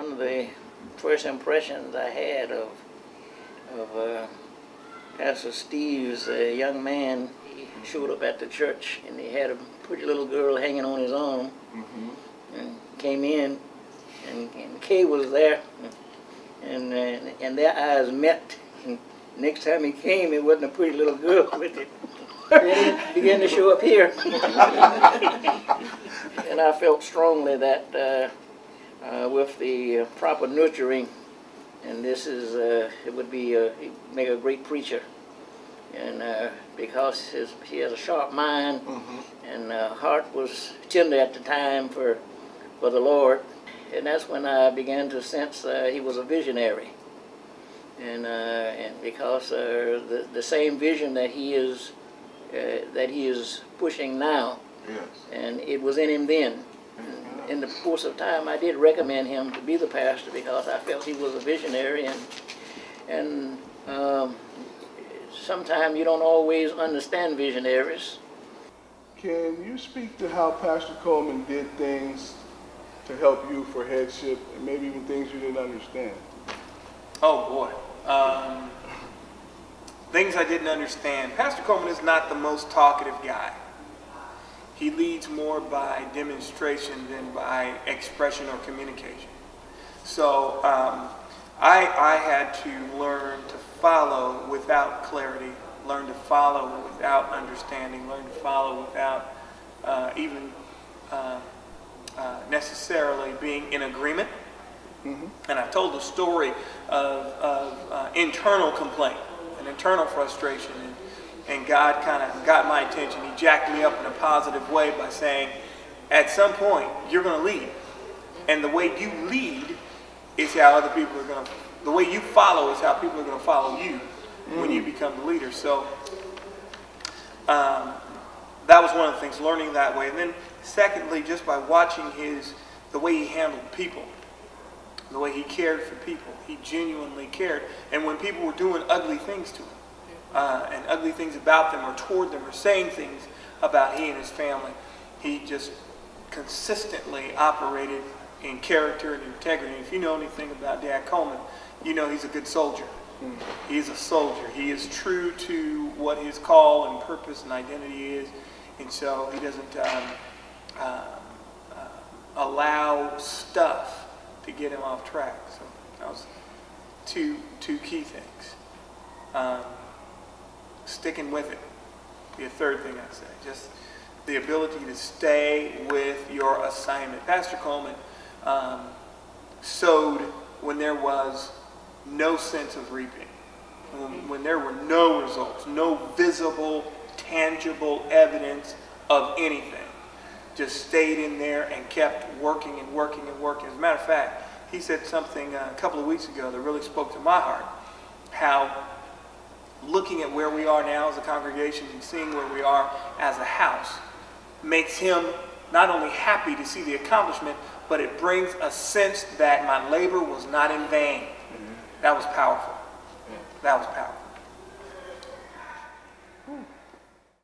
One of the first impressions I had of Pastor Steve's young man, he showed up at the church and he had a pretty little girl hanging on his arm, and came in, and Kay was there, and their eyes met. And next time he came, it wasn't a pretty little girl with it. It began to show up here. And I felt strongly that with the proper nurturing, and this is, it would be, he'd make a great preacher. And because he has a sharp mind, and heart was tender at the time for the Lord. And that's when I began to sense he was a visionary. And because the same vision that he is pushing now, yes, and it was in him then. In the course of time, I did recommend him to be the pastor because I felt he was a visionary, and sometimes you don't always understand visionaries. Can you speak to how Pastor Coleman did things to help you for headship, and maybe even things you didn't understand? Oh boy. Things I didn't understand. Pastor Coleman is not the most talkative guy. He leads more by demonstration than by expression or communication. So I had to learn to follow without clarity, learn to follow without understanding, learn to follow without even necessarily being in agreement. And I've told the story of internal complaint and internal frustration, and God kind of got my attention. He jacked me up in a positive way by saying, at some point, you're going to lead. And the way you lead is how other people are going to, the way you follow is how people are going to follow you when you become the leader. So that was one of the things, learning that way. And then secondly, just by watching the way he handled people, the way he cared for people. He genuinely cared. And when people were doing ugly things to him, and ugly things about them or toward them or saying things about he and his family, he just consistently operated in character and integrity. If you know anything about Dad Coleman, you know he's a good soldier. He's a soldier. He is true to what his call and purpose and identity is. And so he doesn't allow stuff to get him off track. So that was two key things. Sticking with it, be a third thing I'd say. Just the ability to stay with your assignment. Pastor Coleman sowed when there was no sense of reaping, when there were no results, no visible, tangible evidence of anything. Just stayed in there and kept working and working and working. As a matter of fact, he said something a couple of weeks ago that really spoke to my heart, how looking at where we are now as a congregation and seeing where we are as a house makes him not only happy to see the accomplishment, but it brings a sense that my labor was not in vain. That was powerful. That was powerful.